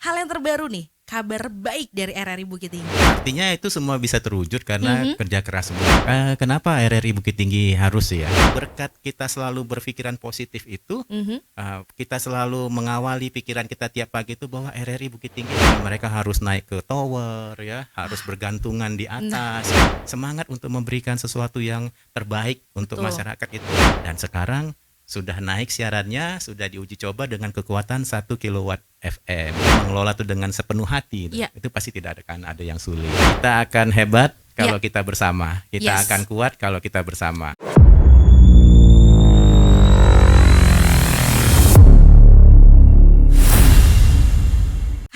hal yang terbaru nih, kabar baik dari RRI Bukit Tinggi. Artinya itu semua bisa terwujud karena kerja keras semua. Kenapa RRI Bukit Tinggi harus ya? Berkat kita selalu berpikiran positif itu, kita selalu mengawali pikiran kita tiap pagi itu bahwa RRI Bukit Tinggi mereka harus naik ke tower ya, harus bergantungan di atas. Semangat untuk memberikan sesuatu yang terbaik untuk Betul. masyarakat itu. Dan sekarang sudah naik siarannya, sudah diuji coba dengan kekuatan 1 kilowatt FM. Mengelola itu dengan sepenuh hati, Iya. itu pasti tidak akan ada yang sulit. Kita akan hebat kalau kita bersama. Kita Yes. akan kuat kalau kita bersama.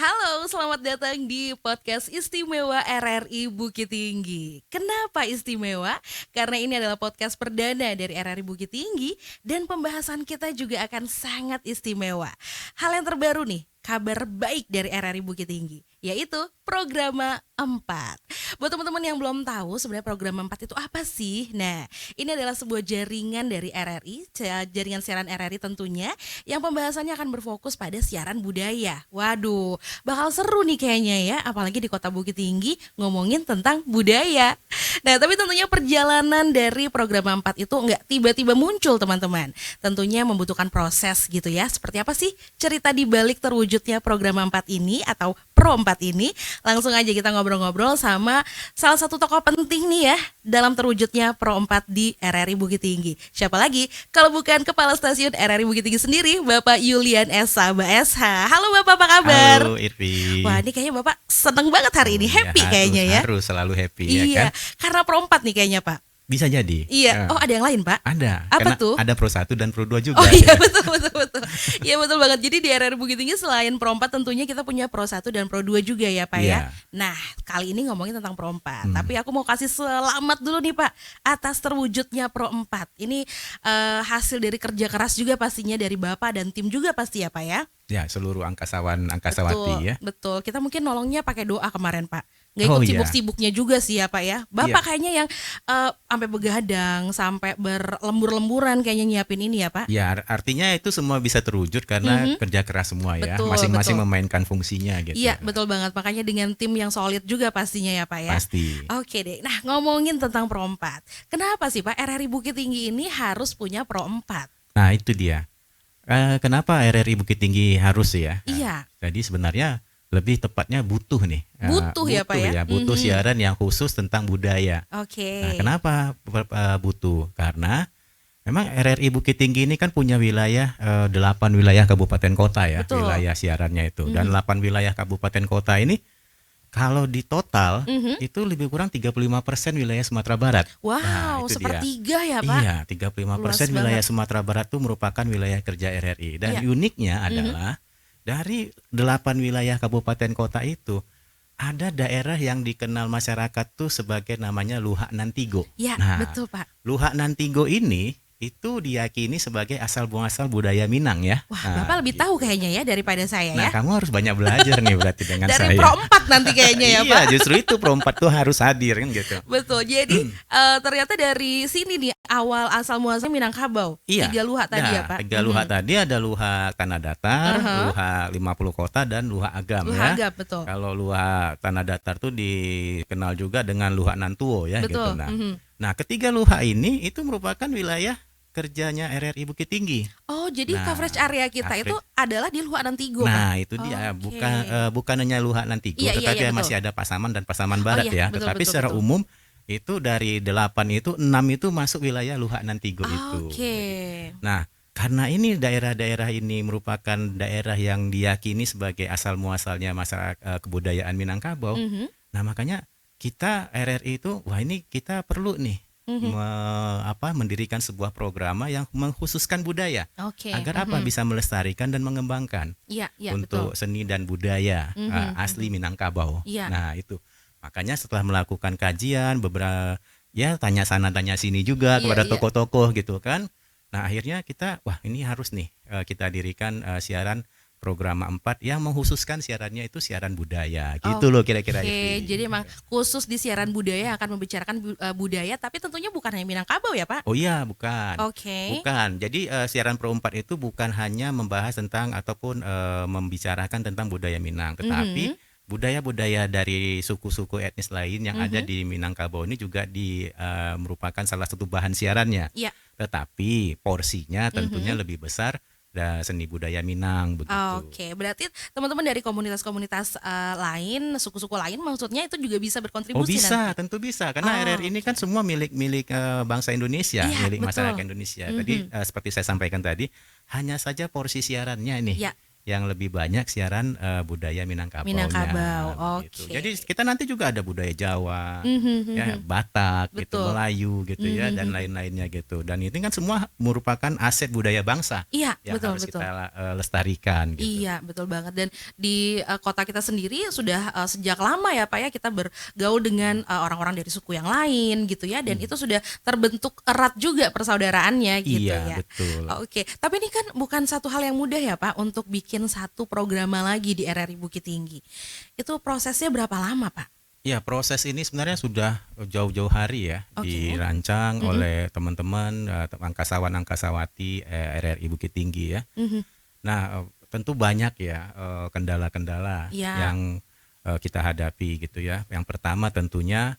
Halo, selamat datang di podcast istimewa RRI Bukit Tinggi. Kenapa istimewa? Karena ini adalah podcast perdana dari RRI Bukit Tinggi dan pembahasan kita juga akan sangat istimewa. Hal yang terbaru nih, kabar baik dari RRI Bukit Tinggi, yaitu Programa 4. Buat teman-teman yang belum tahu sebenarnya Programa 4 itu apa sih? Nah, ini adalah sebuah jaringan dari RRI, jaringan siaran RRI tentunya, yang pembahasannya akan berfokus pada siaran budaya. Waduh, bakal seru nih kayaknya ya, apalagi di Kota Bukit Tinggi ngomongin tentang budaya. Nah, tapi tentunya perjalanan dari Programa 4 itu nggak tiba-tiba muncul teman-teman. Tentunya membutuhkan proses gitu ya. Seperti apa sih cerita di balik terwujudnya Programa 4 ini atau Pro 4 ini? Langsung aja kita ngobrol-ngobrol sama salah satu tokoh penting nih ya dalam terwujudnya Pro 4 di RRI Bukit Tinggi. Siapa lagi kalau bukan Kepala Stasiun RRI Bukit Tinggi sendiri, Bapak Yulian S. Sabah SH. Halo Bapak, apa kabar? Halo Irvi. Wah, ini kayaknya Bapak seneng banget hari ini, happy kayaknya ya. Harus selalu happy Iya, ya kan? karena Pro 4 nih kayaknya Pak. Bisa jadi. Iya. Oh, ada yang lain Pak? Ada. Apa Karena tuh? ada Pro 1 dan Pro 2 juga. Oh iya, betul. Iya, betul banget. Jadi di RRI Bukit Tinggi selain Pro 4 tentunya kita punya Pro 1 dan Pro 2 juga ya Pak ya. Iya. Nah, kali ini ngomongin tentang Pro 4. Tapi aku mau kasih selamat dulu nih Pak atas terwujudnya Pro 4. Ini hasil dari kerja keras juga pastinya dari Bapak dan tim juga pasti ya Pak ya. Ya, seluruh angkasawati ya. Betul. Kita mungkin nolongnya pakai doa kemarin Pak. Nggak ikut Oh, iya. sibuk-sibuknya juga sih ya Pak ya. Bapak Iya. kayaknya yang sampai begadang, sampai berlembur-lemburan kayaknya nyiapin ini ya Pak. Ya, artinya itu semua bisa terwujud karena kerja keras semua ya. Betul, Masing-masing betul. memainkan fungsinya gitu. Iya, betul banget. Makanya dengan tim yang solid juga pastinya ya Pak ya. Pasti. Oke deh. Nah, ngomongin tentang Pro 4. Kenapa sih Pak RRI Bukit Tinggi ini harus punya Pro 4? Nah, itu dia. Kenapa RRI Bukit Tinggi harus ya? Iya. Jadi sebenarnya lebih tepatnya butuh nih. Butuh ya, Pak ya? Butuh siaran yang khusus tentang budaya. Oke. Nah, kenapa butuh? Karena memang RRI Bukit Tinggi ini kan punya wilayah 8 wilayah kabupaten kota ya, Betul. wilayah siarannya itu. Dan 8 wilayah kabupaten kota ini kalau di total itu lebih kurang 35% wilayah Sumatera Barat. Wow, Nah, itu dia. sepertiga ya Pak. Iya, 35% Luas wilayah banget. Sumatera Barat itu merupakan wilayah kerja RRI. Dan Iya. uniknya adalah dari 8 wilayah kabupaten kota itu ada daerah yang dikenal masyarakat tuh sebagai namanya Luhak Nantigo. Ya, Nah, betul Pak. Luhak Nantigo ini itu diyakini sebagai asal muasal budaya Minang ya. Wah, Nah, Bapak lebih gitu. tahu kayaknya ya daripada saya Nah, ya. kamu harus banyak belajar nih berarti dengan Dari saya. Pro 4 nanti kayaknya ya Pak. Iya, justru itu Pro 4 tuh harus hadir kan gitu. Betul. Jadi ternyata dari sini nih awal asal muasal Minangkabau. Iya. 3 luhak tadi ya Nah, Pak. 3 luhak tadi ada luhak Tanah Datar, luhak 50 kota dan luhak Agam Luhak ya. Agam, betul. Kalau luhak Tanah Datar tuh dikenal juga dengan luhak Nantuo ya Betul. gitu. Nah, ketiga luhak ini itu merupakan wilayah kerjanya RRI Bukit Tinggi. Oh, jadi Nah, coverage area kita itu adalah di Luhak Nantigo Nah, Pak? itu dia Oke. bukan hanya luhak Nantigo, Iya, tetapi betul. masih ada Pasaman dan Pasaman Barat iya, ya. betul, Tetapi betul, secara betul. umum itu dari 8 itu 6 itu masuk wilayah luhak Nantigo itu. Oke. Nah, karena ini daerah-daerah ini merupakan daerah yang diyakini sebagai asal muasalnya masyarakat kebudayaan Minangkabau. Nah, makanya kita RRI itu wah ini kita perlu nih mendirikan sebuah program yang mengkhususkan budaya. Oke. Agar apa? Bisa melestarikan dan mengembangkan Iya, untuk betul. seni dan budaya asli Minangkabau. Iya. Nah, itu. Makanya setelah melakukan kajian beberapa ya tanya sana tanya sini juga Iya, kepada iya. tokoh-tokoh gitu kan. Nah, akhirnya kita wah ini harus nih kita dirikan siaran Programa 4 yang mengkhususkan siarannya itu siaran budaya gitu loh kira-kira Oke, Ivy. jadi emang khusus di siaran budaya akan membicarakan budaya, tapi tentunya bukan hanya Minangkabau ya Pak? Oh iya, bukan. Oke. Bukan. Jadi siaran Pro 4 itu bukan hanya membahas tentang ataupun membicarakan tentang budaya Minang, tetapi Mhm, budaya-budaya dari suku-suku etnis lain yang ada mhm. di Minangkabau ini juga merupakan salah satu bahan siarannya. Iya. Tetapi porsinya tentunya Mhm. lebih besar seni budaya Minang begitu. Oke, berarti teman-teman dari komunitas-komunitas lain, suku-suku lain maksudnya itu juga bisa Oh berkontribusi bisa, nanti? tentu bisa. Karena RRI ini kan Oke. semua milik bangsa Indonesia, Iya, milik betul. masyarakat Indonesia. Tadi Mhm. seperti saya sampaikan tadi, hanya saja porsi siarannya nih Iya, yang lebih banyak siaran budaya Minangkabaunya Minangkabau. begitu. Oke. Jadi kita nanti juga ada budaya Jawa, Mhm, ya mhm. Batak gitu, Betul. Melayu gitu ya Mhm, dan mhm. lain-lainnya gitu. Dan itu kan semua merupakan aset budaya bangsa Iya, yang betul harus betul. kita lestarikan gitu. Iya, betul banget. Dan di kota kita sendiri sudah sejak lama ya Pak ya kita bergaul dengan orang-orang dari suku yang lain gitu ya, dan itu sudah terbentuk erat juga persaudaraannya gitu Iya, ya. betul. Oke, tapi ini kan bukan satu hal yang mudah ya Pak untuk bikin satu program lagi di RRI Bukit Tinggi. Itu prosesnya berapa lama Pak? Ya, proses ini sebenarnya sudah jauh-jauh hari ya Oke. dirancang Mhm, oleh teman-teman angkasawan-angkasawati RRI Bukit Tinggi ya. mhm. Nah, tentu banyak ya kendala-kendala Iya. yang kita hadapi gitu ya. Yang pertama tentunya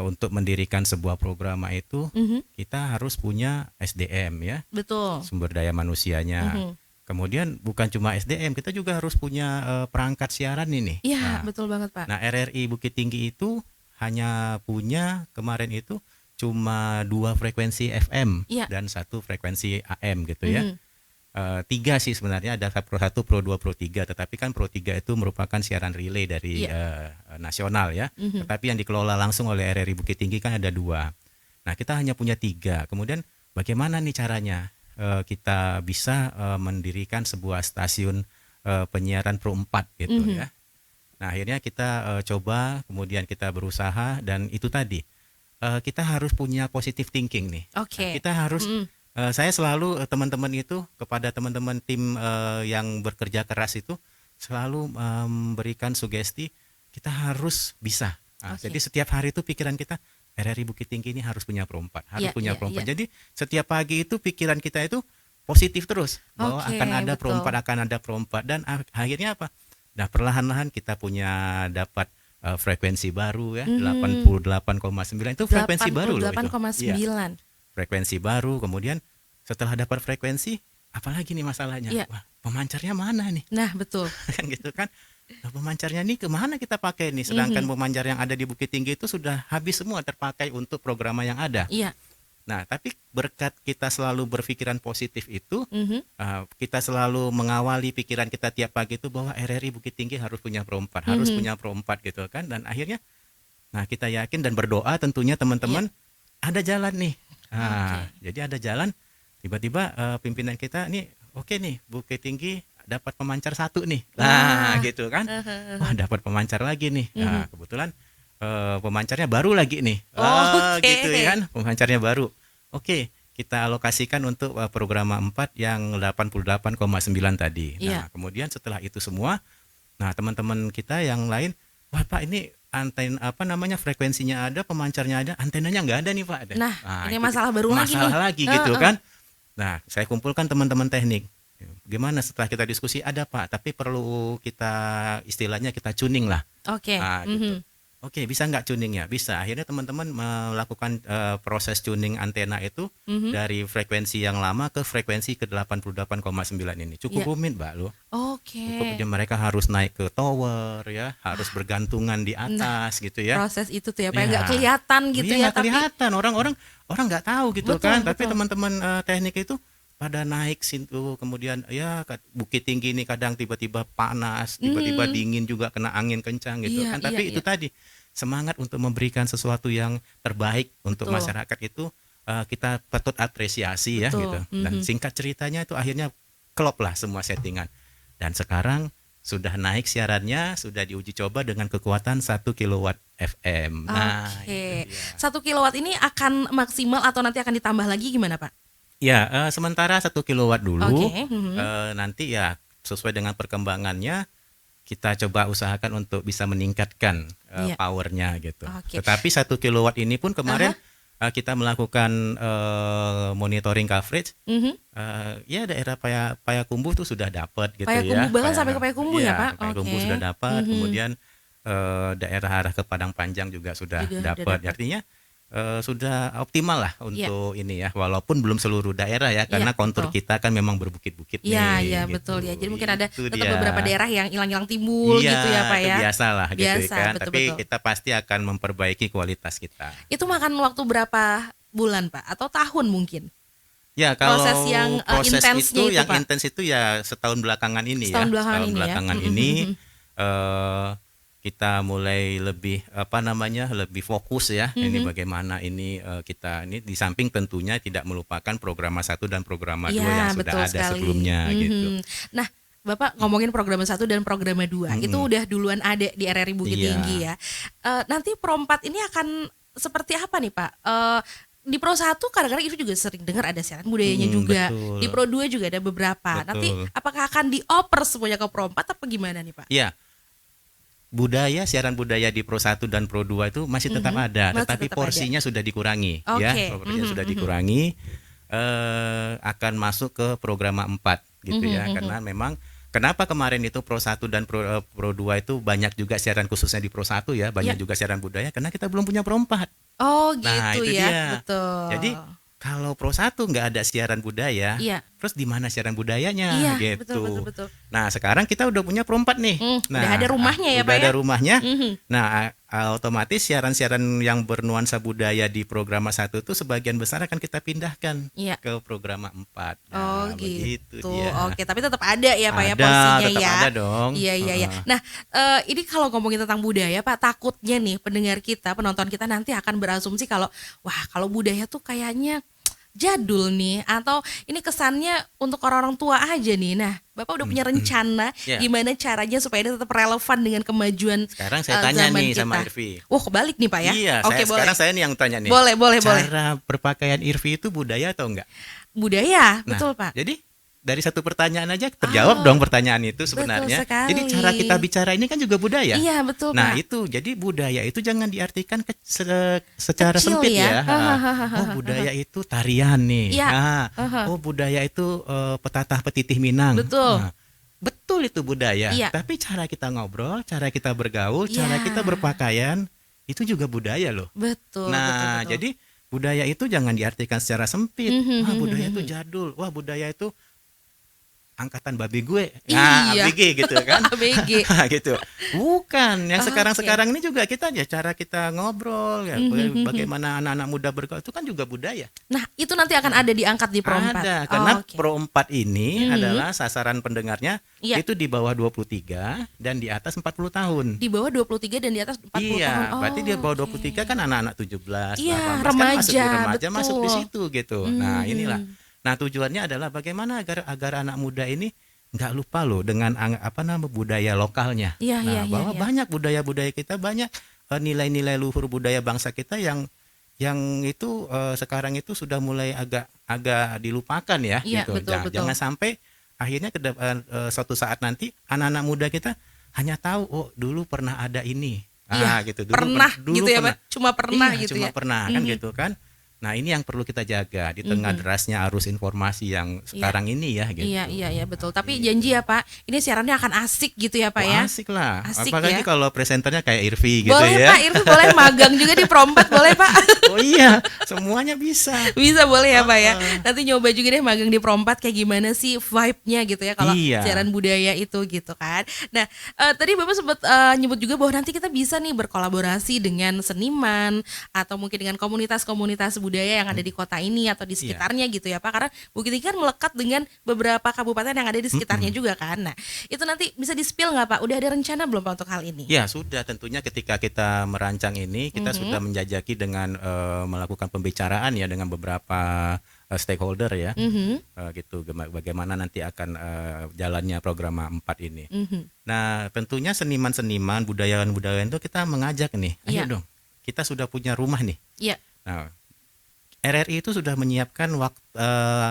untuk mendirikan sebuah program itu Mhm. kita harus punya SDM ya, Betul. sumber daya manusianya. Mhm. Kemudian bukan cuma SDM, kita juga harus punya perangkat siaran ini. Iya, Nah, betul banget Pak. Nah, RRI Bukit Tinggi itu hanya punya kemarin itu cuma 2 frekuensi FM Iya. dan 1 frekuensi AM gitu ya. Mhm. 3 sih sebenarnya, ada Pro 1, Pro 2, Pro 3, tetapi kan Pro 3 itu merupakan siaran relay dari Iya. nasional ya. Mhm. Tetapi yang dikelola langsung oleh RRI Bukit Tinggi kan ada 2. Nah, kita hanya punya 3. Kemudian bagaimana nih caranya kita bisa mendirikan sebuah stasiun penyiaran Pro 4 gitu Mhm. ya. Nah, akhirnya kita coba, kemudian kita berusaha dan itu tadi kita harus punya positive thinking nih. Nah, Oke. kita harus Mhm. saya selalu teman-teman itu kepada teman-teman tim yang bekerja keras itu selalu memberikan sugesti kita harus bisa. Nah, Oke. jadi setiap hari itu pikiran kita RRI Bukit Tinggi ini harus punya Pro 4, harus Iya, punya iya, Pro 4. iya. Jadi setiap pagi itu pikiran kita itu positif terus bahwa Oke, akan ada Pro betul. 4, akan ada Pro 4 dan akhirnya apa? Nah, perlahan-lahan kita punya dapat frekuensi baru ya, Mhm. 88,9 itu frekuensi baru loh itu. Iya, 88,9. frekuensi baru. Kemudian setelah dapat frekuensi, apalagi nih masalahnya? Iya. Wah, pemancarnya mana nih? Nah, betul. Kan gitu kan. Nah, pemancarnya nih kemana kita pakai nih? Sedangkan Mhm. pemancar yang ada di Bukit Tinggi itu sudah habis semua terpakai untuk program yang ada. Iya. Nah, tapi berkat kita selalu berpikiran positif itu, Mhm. kita selalu mengawali pikiran kita tiap pagi itu bahwa RRI Bukit Tinggi harus punya Pro 4, harus Mhm. punya Pro 4 gitu kan. Dan akhirnya, nah kita yakin dan berdoa tentunya teman-teman ada jalan nih. Nah, jadi ada jalan. Tiba-tiba pimpinan kita nih, oke nih Bukit Tinggi dapat pemancar 1 nih. Nah, Wah. gitu kan. Heeh. Wah, dapat pemancar lagi nih. Nah, Mhm. kebetulan pemancarnya baru lagi nih. Oh, oke. Gitu ya kan, pemancarnya baru. Oke, kita alokasikan untuk program 4 yang 88,9 tadi. Nah, Iya. kemudian setelah itu semua, nah teman-teman kita yang lain, wah Pak ini frekuensinya ada, pemancarnya ada, antenanya nggak ada nih Pak. Nah, ini itu masalah baru lagi nih. masalah lagi gitu Heeh. kan. Nah, saya kumpulkan teman-teman teknik. Gimana setelah kita diskusi ada Pak, tapi perlu kita istilahnya kita tuning lah. Oke. Ah, gitu. Mhm. Oke, bisa nggak tuningnya? Bisa. Akhirnya teman-teman melakukan proses tuning antena itu Mhm. dari frekuensi yang lama ke frekuensi ke 88,9 ini. Cukup Iya. rumit, Mbak, loh. Oke. Cukup mereka harus naik ke tower ya, harus bergantungan di atas gitu ya. Proses itu tuh ya, Pak, Iya. nggak kelihatan gitu Iya, ya, nggak kelihatan. Orang-orang nggak tahu gitu Betul, kan. Tapi betul. teman-teman teknik itu pada naik situ, kemudian ya Bukit Tinggi ini kadang tiba-tiba panas, tiba-tiba dingin juga kena angin kencang gitu Iya, kan. Tapi iya, itu iya. tadi semangat untuk memberikan sesuatu yang terbaik untuk Betul. masyarakat itu kita patut apresiasi ya Betul. gitu. Dan Mhm. singkat ceritanya itu akhirnya klop lah semua settingan. Dan sekarang sudah naik siarannya, sudah diuji coba dengan kekuatan 1 kilowatt FM. Nah, Oke. itu dia. 1 kilowatt ini akan maksimal atau nanti akan ditambah lagi gimana, Pak? Ya, sementara 1 kilowatt dulu. Oke. Mhm. Nanti ya sesuai dengan perkembangannya kita coba usahakan untuk bisa meningkatkan powernya gitu. Tetapi 1 kilowatt ini pun kemarin kita melakukan monitoring coverage. Ya daerah Payakumbuh tuh sudah dapat gitu ya. Bahkan sampai ke Payakumbuh ya Pak. Payakumbuh sudah dapat. Kemudian daerah arah ke Padang Panjang juga sudah dapat. Artinya sudah optimal lah untuk ini ya, walaupun belum seluruh daerah ya, karena kontur kita kan memang berbukit-bukit nih. Iya gitu. Betul ya. Jadi mungkin ada tetap beberapa daerah yang hilang-hilang timbul gitu ya Pak ya. Biasa lah gitu kan. Betul, Tapi kita pasti akan memperbaiki kualitas kita. Itu makan waktu berapa bulan Pak? Atau tahun mungkin? Ya kalau proses yang intensnya itu, yang Pak? intens itu ya setahun belakangan ini Setahun ya. belakangan ini kita mulai lebih lebih fokus ya. Ini bagaimana ini kita ini di samping tentunya tidak melupakan program 1 dan program 2 yang sudah ada sebelumnya gitu. Nah, Bapak ngomongin program 1 dan program 2 itu udah duluan ada di RRI Bukit Tinggi ya. Nanti Pro 4 ini akan seperti apa nih Pak? Di Pro 1 kadang-kadang itu juga sering dengar ada siaran budayanya juga. Betul. Di Pro 2 juga ada beberapa. Betul. Nanti apakah akan dioper semuanya ke Pro 4 apa gimana nih Pak? Iya. Siaran budaya di Pro 1 dan Pro 2 itu masih tetap ada, tetapi porsinya sudah dikurangi ya. Porsinya sudah dikurangi, akan masuk ke program 4 gitu ya. Karena memang kenapa kemarin itu Pro 1 dan Pro 2 itu banyak juga siaran, khususnya di Pro 1 ya, banyak juga siaran budaya karena kita belum punya Pro 4. Oh gitu nah, itu ya, dia. betul. Jadi kalau Pro 1 nggak ada siaran budaya, terus di mana siaran budayanya gitu. Betul. Nah sekarang kita udah punya Pro 4 nih. Udah ada rumahnya ya Pak ya? Udah ada rumahnya. Nah otomatis siaran-siaran yang bernuansa budaya di program 1 itu sebagian besar akan kita pindahkan ke program 4. Nah, gitu. Dia. Oke, tapi tetap ada ya Pak ya porsinya tetap ya. Ada dong. Iya. Nah, ini kalau ngomongin tentang budaya Pak, takutnya nih pendengar kita, penonton kita nanti akan berasumsi kalau wah, kalau budaya tuh kayaknya jadul nih, atau ini kesannya untuk orang-orang tua aja nih. Nah, Bapak udah punya rencana gimana caranya supaya ini tetap relevan dengan kemajuan sekarang saya tanya zaman nih kita. sama Irvi. Wah, kebalik nih Pak ya? Iya, Oke, boleh. sekarang saya nih yang tanya nih. Boleh. Cara berpakaian Irvi itu budaya atau enggak? Budaya, Nah, betul Pak. Jadi dari satu pertanyaan aja terjawab dong pertanyaan itu sebenarnya. Betul sekali. Jadi cara kita bicara ini kan juga budaya. Iya, betul Nah Pak. itu jadi budaya itu jangan diartikan secara Kecil sempit ya. Oh budaya itu tarian nih. Oh budaya itu petatah petitih Minang. Betul. Nah, betul itu budaya. Iya. Tapi cara kita ngobrol, cara kita bergaul, cara kita berpakaian itu juga budaya loh. Betul. Nah betul. jadi budaya itu jangan diartikan secara sempit. Wah budaya itu jadul. Wah budaya itu angkatan babi gue, ABG gitu kan, ABG gitu. Bukan, yang sekarang ini juga kita ya cara kita ngobrol, ya, bagaimana anak-anak muda bergaul itu kan juga budaya. Nah itu nanti akan ada diangkat di Pro 4. Ada, karena Pro 4 ini adalah sasaran pendengarnya itu di bawah 23 dan di atas 40 tahun. Di bawah 23 dan di atas 40 tahun. Iya, berarti di bawah 23 kan anak-anak 17, 18 remaja, kan masuk di situ gitu. Nah inilah. Nah tujuannya adalah bagaimana agar anak muda ini nggak lupa loh dengan budaya lokalnya. Bahwa banyak budaya kita, banyak nilai-nilai luhur budaya bangsa kita yang itu sekarang itu sudah mulai agak dilupakan ya. Gitu. Betul. Jangan sampai akhirnya suatu saat nanti anak-anak muda kita hanya tahu oh dulu pernah ada ini. Gitu. Dulu gitu ya Pak. Cuma pernah gitu cuma pernah kan gitu kan. Nah ini yang perlu kita jaga di tengah derasnya arus informasi yang sekarang ini ya gitu. Iya betul. Tapi janji ya Pak, ini siarannya akan asik gitu ya Pak ya. Asik lah. Asik apalagi ya. kalau presenternya kayak Irvi gitu boleh, ya. Pak, Irvi boleh magang juga di Pro 4 boleh Pak. Oh iya, semuanya bisa. Bisa boleh ya Pak ya. Nanti nyoba juga deh magang di Pro 4 kayak gimana sih vibe-nya gitu ya kalau siaran budaya itu gitu kan. Nah, tadi Bapak sempat nyebut juga bahwa nanti kita bisa nih berkolaborasi dengan seniman atau mungkin dengan komunitas-komunitas budaya yang ada di kota ini atau di sekitarnya gitu ya Pak, karena Bukit Tinggi kan melekat dengan beberapa kabupaten yang ada di sekitarnya juga kan. Nah itu nanti bisa di-spill nggak Pak? Udah ada rencana belum Pak untuk hal ini? Ya sudah, tentunya ketika kita merancang ini kita sudah menjajaki dengan melakukan pembicaraan ya dengan beberapa stakeholder ya, gitu bagaimana nanti akan jalannya program 4 ini. Nah tentunya seniman-seniman, budayawan-budayawan itu kita mengajak nih, ayo dong kita sudah punya rumah nih. Iya. Nah, RRI itu sudah menyiapkan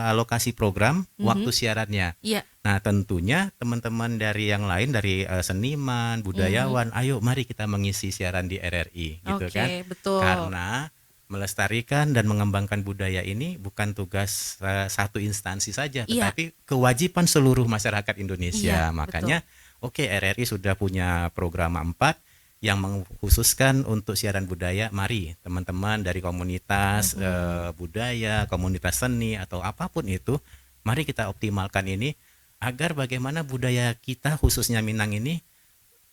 alokasi program waktu siarannya. Iya. Nah, tentunya teman-teman dari yang lain, dari seniman, budayawan, ayo mari kita mengisi siaran di RRI gitu kan. Betul. Karena melestarikan dan mengembangkan budaya ini bukan tugas satu instansi saja, tetapi kewajiban seluruh masyarakat Indonesia. Makanya RRI sudah punya program 4 yang mengkhususkan untuk siaran budaya. Mari teman-teman dari komunitas budaya, komunitas seni atau apapun itu, mari kita optimalkan ini agar bagaimana budaya kita khususnya Minang ini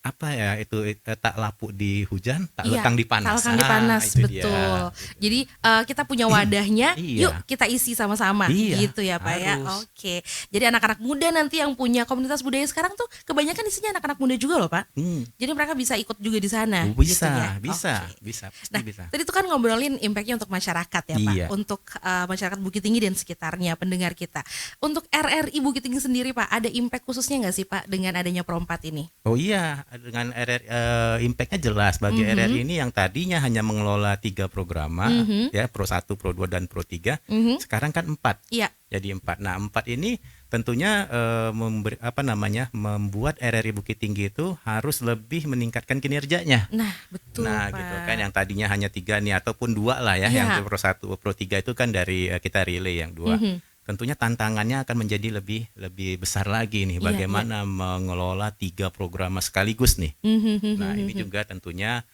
tak lapuk di hujan, tak lekang di panas. Tak lekang di panas, betul. Dia. Jadi kita punya wadahnya, yuk kita isi sama-sama, gitu ya Pak ya. Oke. Jadi anak-anak muda nanti yang punya komunitas budaya sekarang tuh kebanyakan isinya anak-anak muda juga loh Pak. Jadi mereka bisa ikut juga di sana. Bisa, gitu ya? bisa. Nah, tadi itu kan ngobrolin impactnya untuk masyarakat ya Pak, untuk masyarakat Bukit Tinggi dan sekitarnya, pendengar kita. Untuk RRI Bukit Tinggi sendiri Pak, ada impact khususnya nggak sih Pak dengan adanya Pro 4 ini? Oh iya. Dengan RRI impactnya jelas bagi RRI ini yang tadinya hanya mengelola 3 program ya, Pro 1, Pro 2 dan Pro 3, sekarang kan 4. Iya. Jadi 4. Nah, 4 ini tentunya membuat RRI Bukit Tinggi itu harus lebih meningkatkan kinerjanya. Nah, betul Pak. Gitu kan, yang tadinya hanya 3 nih ataupun 2 lah ya, yang Pro 1, Pro 3 itu kan dari kita relay yang 2. Tentunya tantangannya akan menjadi lebih besar lagi nih, bagaimana mengelola 3 program sekaligus nih. Nah, ini juga tentunya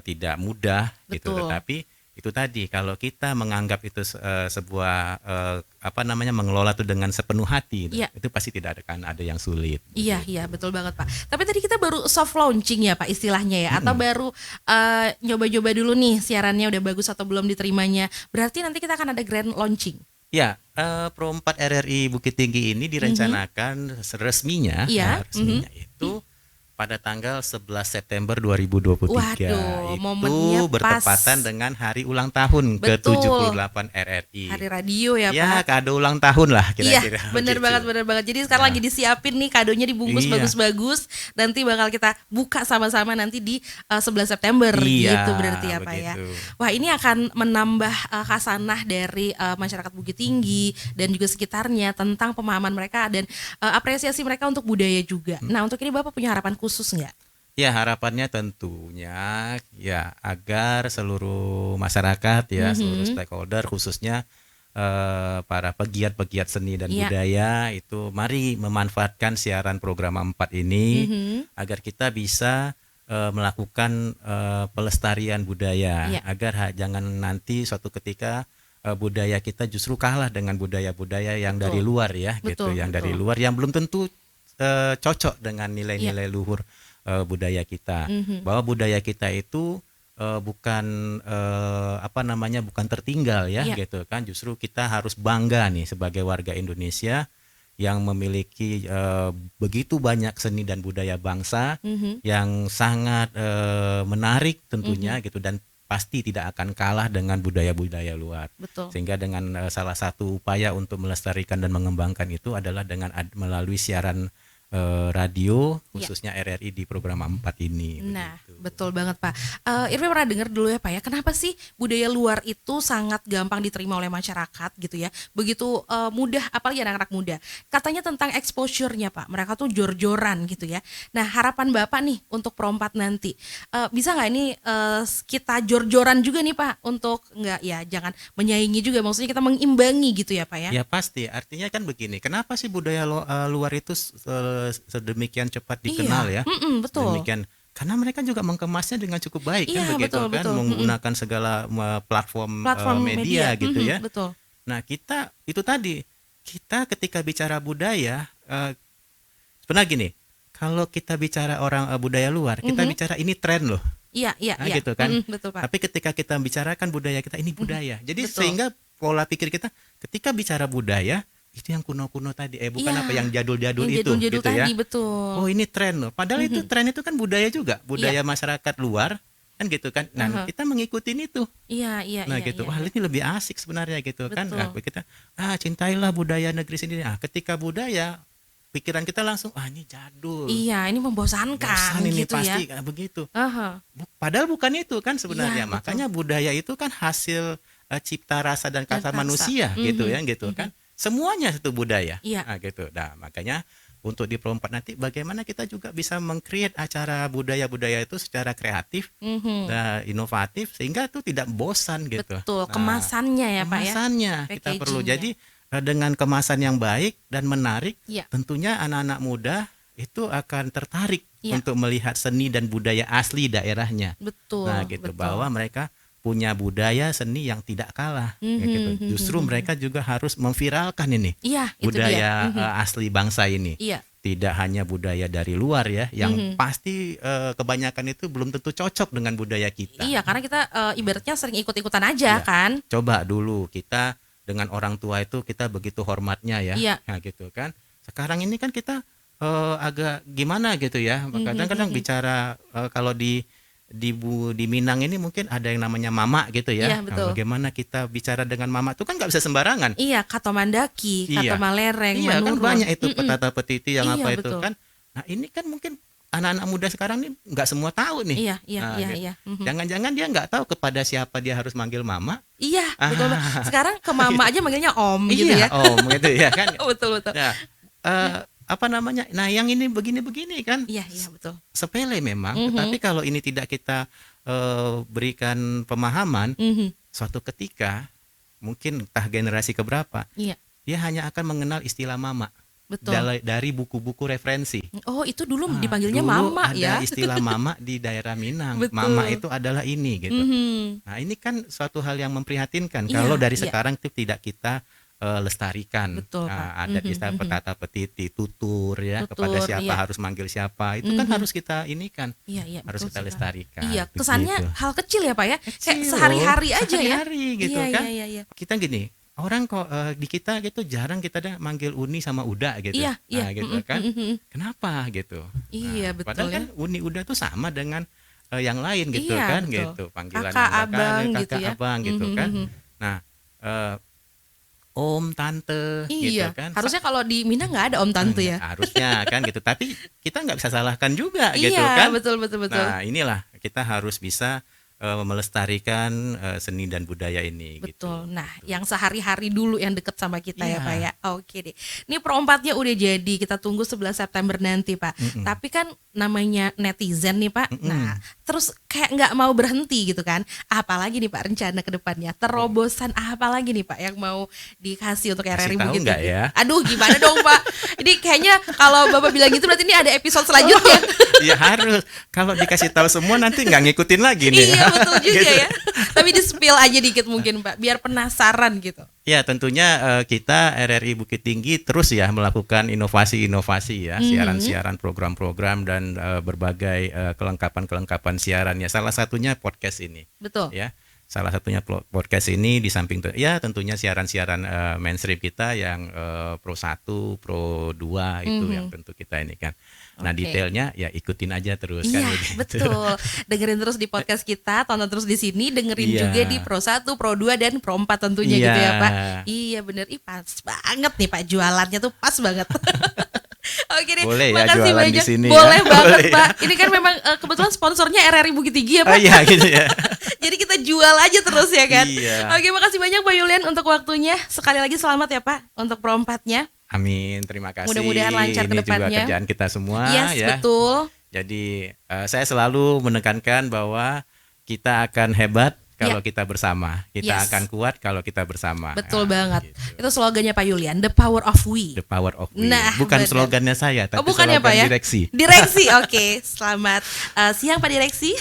tidak mudah. Betul. Gitu, tetapi itu tadi, kalau kita menganggap itu sebuah mengelola itu dengan sepenuh hati, itu pasti tidak akan ada yang sulit. Iya, betul banget Pak. Tapi tadi kita baru soft launching ya Pak istilahnya ya, atau baru nyoba-nyoba dulu nih siarannya udah bagus atau belum diterimanya. Berarti nanti kita akan ada grand launching. Ya, Pro 4 RRI Bukit Tinggi ini direncanakan resminya itu pada tanggal 11 September 2023. Waduh, itu bertepatan dengan hari ulang tahun ke-78 RRI. Hari radio ya Pak. Ya, kado ulang tahun lah kira-kira. Iya, bener banget. Jadi sekarang lagi disiapin nih kadonya, dibungkus bagus-bagus. Nanti bakal kita buka sama-sama nanti di 11 September gitu berarti ya Pak ya. Wah, ini akan menambah khasanah dari masyarakat Bukit Tinggi dan juga sekitarnya tentang pemahaman mereka dan apresiasi mereka untuk budaya juga. Nah, untuk ini Bapak punya harapan khusus nggak? Ya, harapannya tentunya ya agar seluruh masyarakat ya, seluruh stakeholder khususnya para pegiat-pegiat seni dan budaya itu mari memanfaatkan siaran program 4 ini agar kita bisa melakukan pelestarian budaya, agar jangan nanti suatu ketika budaya kita justru kalah dengan budaya-budaya yang dari luar ya, dari luar yang belum tentu cocok dengan nilai-nilai luhur budaya kita. Bahwa budaya kita itu bukan bukan tertinggal ya, gitu kan. Justru kita harus bangga nih sebagai warga Indonesia yang memiliki begitu banyak seni dan budaya bangsa yang sangat menarik tentunya gitu, dan pasti tidak akan kalah dengan budaya-budaya luar. Betul. Sehingga dengan salah satu upaya untuk melestarikan dan mengembangkan itu adalah dengan melalui siaran radio khususnya RRI di program 4 ini. Nah, betul banget Pak. Irfan pernah dengar dulu ya Pak ya, kenapa sih budaya luar itu sangat gampang diterima oleh masyarakat gitu ya, begitu mudah, apalagi anak-anak muda. Katanya tentang exposure-nya Pak, mereka tuh jor-joran gitu ya. Nah, harapan Bapak nih untuk Pro 4 nanti, bisa nggak ini kita jor-joran juga nih Pak, untuk nggak ya, jangan menyaingi juga, maksudnya kita mengimbangi gitu ya Pak ya? Ya pasti, artinya kan begini, kenapa sih budaya luar itu sedemikian cepat dikenal ya? Betul. Demikian karena mereka juga mengemasnya dengan cukup baik kan, begitu betul, kan, betul. Menggunakan segala platform media gitu ya. Betul. Nah, kita itu tadi, kita ketika bicara budaya sebenarnya gini, kalau kita bicara orang budaya luar, kita bicara ini tren loh. Iya. Gitu kan. Betul Pak. Tapi ketika kita bicarakan budaya kita, ini budaya. Jadi betul. sehingga pola pikir kita ketika bicara budaya itu yang kuno-kuno tadi, bukan yang jadul-jadul itu, jadul-jadul gitu ya. tadi, betul. Oh, ini tren loh. Padahal itu tren itu kan budaya juga, budaya masyarakat luar kan gitu kan. Nah, kita mengikuti itu. Iya. Nah, gitu. Wah, ini lebih asik sebenarnya gitu kan. Nah, kita cintailah budaya negeri sendiri. Nah, ketika budaya, pikiran kita langsung ini jadul. Iya, ini membosankan. Bosan ini gitu pasti ya. begitu. Padahal bukan itu kan sebenarnya. Makanya budaya itu kan hasil cipta rasa dan kata rasa. manusia gitu ya gitu kan. Semuanya itu budaya. Iya. Nah, gitu. Nah, makanya untuk di Pro 4 nanti bagaimana kita juga bisa meng-create acara budaya-budaya itu secara kreatif, inovatif sehingga itu tidak bosan gitu. Betul, Nah, kemasannya ya Pak ya. kemasannya kita perlu. Packagingnya. Jadi dengan kemasan yang baik dan menarik, Iya. tentunya anak-anak muda itu akan tertarik Iya. untuk melihat seni dan budaya asli daerahnya. Betul. Nah, gitu betul. bahwa mereka punya budaya seni yang tidak kalah, ya gitu. Justru mereka juga harus memviralkan ini Iya, itu budaya dia. asli bangsa ini. Iya. Tidak hanya budaya dari luar ya, yang pasti kebanyakan itu belum tentu cocok dengan budaya kita. Iya, karena kita ibaratnya sering ikut-ikutan aja Iya. kan. Coba dulu kita dengan orang tua itu kita begitu hormatnya ya, Iya. nah gitu kan. Sekarang ini kan kita agak gimana gitu ya. Kadang-kadang bicara kalau di Minang ini mungkin ada yang namanya mama gitu ya. Iya, betul. Nah, bagaimana kita bicara dengan mama itu kan nggak bisa sembarangan. Iya, kata mandaki, kata Iya. malereng, Iya kan manurun. banyak itu petata petiti yang Iya, apa itu betul. kan. Nah ini kan mungkin anak-anak muda sekarang nih nggak semua tahu nih. Iya, iya, Nah, iya, gitu. iya. Jangan-jangan dia nggak tahu kepada siapa dia harus manggil mama. Iya, betul Pak. Sekarang ke mama aja manggilnya om gitu ya. Iya, om gitu ya kan. Betul, betul. Nah, apa namanya? Nah, yang ini begini-begini kan Iya, iya, betul. sepele memang, tetapi kalau ini tidak kita berikan pemahaman, suatu ketika mungkin entah generasi keberapa, Iya, dia hanya akan mengenal istilah mama betul. dari buku-buku referensi. Oh, itu dulu Nah, dipanggilnya dulu mama ada ya. istilah mama di daerah Minang. Betul. Mama itu adalah ini gitu. Nah, ini kan suatu hal yang memprihatinkan Iya, kalau dari iya. sekarang itu tidak kita lestarikan. Betul, Pak. Adat istilah petata petiti, tutur ya, Tutur, kepada siapa iya. harus manggil siapa. Itu kan harus kita ini kan, Iya, iya, harus betul kita sekali. lestarikan. Iya, kesannya begitu. hal kecil ya Pak ya. Kayak Kecil, sehari-hari aja ya. sehari-hari gitu Iya, kan. iya, iya, iya. Kita gini, orang kok di kita gitu jarang kita ada manggil Uni sama Uda gitu. Iya, iya. Nah, gitu kan. Kenapa gitu? Iya, Nah, betul padahal ya. kan Uni Uda tuh sama dengan yang lain gitu Iya, kan betul. gitu. Panggilan Kakak, yang abang kakak, gitu ya. abang gitu kan. Nah, om, tante Iya, gitu kan. harusnya kalau di Minang nggak ada om tante ya. Harusnya kan gitu. Tapi kita nggak bisa salahkan juga gitu Iya, kan. betul, betul, betul. Nah, inilah kita harus bisa melestarikan seni dan budaya ini gitu. Betul. Nah, yang sehari-hari dulu yang deket sama kita ya Iya. Pak ya. Oke deh. Ini Pro 4-nya udah jadi. Kita tunggu 11 September nanti Pak. Tapi kan namanya netizen nih Pak. Nah, terus kayak nggak mau berhenti gitu kan. Apalagi nih Pak rencana ke depannya. Terobosan apa lagi nih Pak yang mau dikasih untuk RRI Kasih tahu Bukit nggak Tinggi? ya? Aduh, gimana dong Pak? Ini kayaknya kalau Bapak bilang gitu berarti ini ada episode selanjutnya. Ya harus. Kalau dikasih tahu semua nanti nggak ngikutin lagi nih. Iya, betul juga Gitu. ya. Tapi di spill aja dikit mungkin Pak, biar penasaran gitu. Ya tentunya kita RRI Bukit Tinggi terus ya melakukan inovasi-inovasi ya, siaran-siaran, program-program dan berbagai kelengkapan-kelengkapan siaran ya. Salah satunya podcast ini. Betul. Ya. Salah satunya podcast ini di samping ya tentunya siaran-siaran mainstream kita yang Pro 1, Pro 2 itu yang tentu kita ini kan. Nah, Oke. detailnya ya ikutin aja terus Iya, kan begitu. betul. Dengerin terus di podcast kita, tonton terus di sini, dengerin Iya. juga di Pro 1, Pro 2 dan Pro 4 tentunya Iya. gitu ya, Pak. Iya, bener. Ih, pas banget nih, Pak. Jualannya tuh pas banget. Oke deh, Boleh ya makasih jualan di banyak. sini ya. Boleh banget, Boleh ya. Pak. Ini kan memang kebetulan sponsornya RRI Bukit Tinggi ya, Oh Pak. iya gitu ya. Jadi kita jual aja terus ya kan. Iya. Oke, makasih banyak Pak Yulian untuk waktunya. Sekali lagi selamat ya, Pak, untuk Pro 4-nya. Amin, terima kasih. Mudah-mudahan lancar ke Ini juga depannya. kerjaan kita semua Yes, ya. betul. Jadi saya selalu menekankan bahwa kita akan hebat kalau Ya. kita bersama. Kita Yes. akan kuat kalau kita bersama. Betul Nah, banget. gitu. Itu slogannya Pak Yulian, The Power of We. The power of we. Nah, Bukan benar. slogannya saya, tapi Oh, bukan ya slogan Pak ya? direksi. Direksi, oke. Selamat siang Pak Direksi.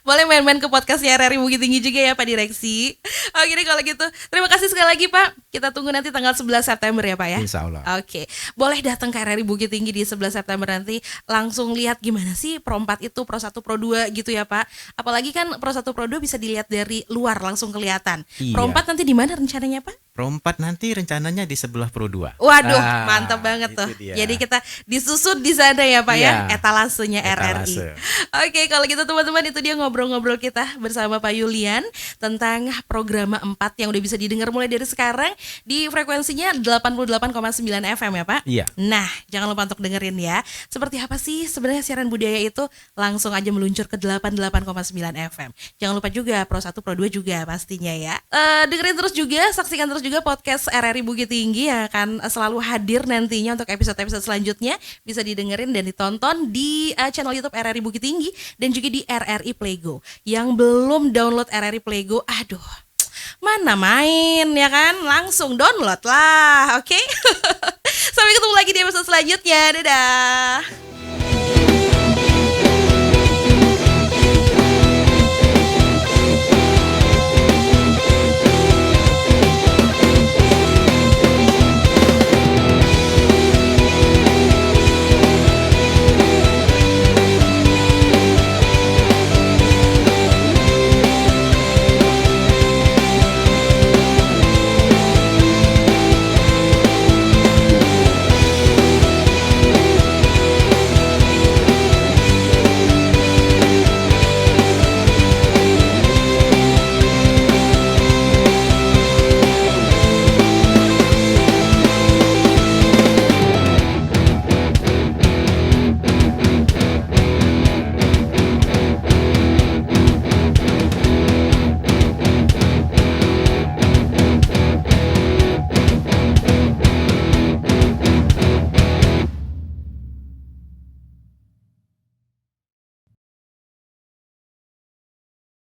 Boleh main-main ke podcastnya RRI Bukit Tinggi juga ya Pak Direksi. Oke deh kalau gitu. Terima kasih sekali lagi Pak. Kita tunggu nanti tanggal 11 September ya Pak ya. Insya Allah. Oke. Boleh datang ke RRI Bukit Tinggi di 11 September nanti. Langsung lihat gimana sih Pro 4 itu, Pro 1, Pro 2 gitu ya Pak. Apalagi kan Pro 1, Pro 2 bisa dilihat dari luar langsung kelihatan. Iya. Pro 4 nanti di mana rencananya Pak? Pro 4 nanti rencananya di sebelah Pro 2. Waduh, mantap banget tuh. Dia. Jadi kita disusun di sana ya Pak ya, etalasenya RRI. Etalase. Oke, kalau gitu teman-teman, itu dia ngobrol-ngobrol kita bersama Pak Yulian tentang program 4 yang udah bisa didengar mulai dari sekarang di frekuensinya 88,9 FM ya Pak. Iya. Nah, jangan lupa untuk dengerin ya. Seperti apa sih sebenarnya siaran budaya itu? Langsung aja meluncur ke 88,9 FM. Jangan lupa juga Pro 1, Pro 2 juga pastinya ya. Dengerin terus juga, saksikan terus juga podcast RRI Bukit Tinggi yang akan selalu hadir nantinya untuk episode-episode selanjutnya. Bisa didengerin dan ditonton di channel YouTube RRI Bukit Tinggi dan juga di RRI Playgo. Yang belum download RRI Playgo, aduh, mana main ya kan? Langsung download lah, oke? Sampai ketemu lagi di episode selanjutnya. Dadah.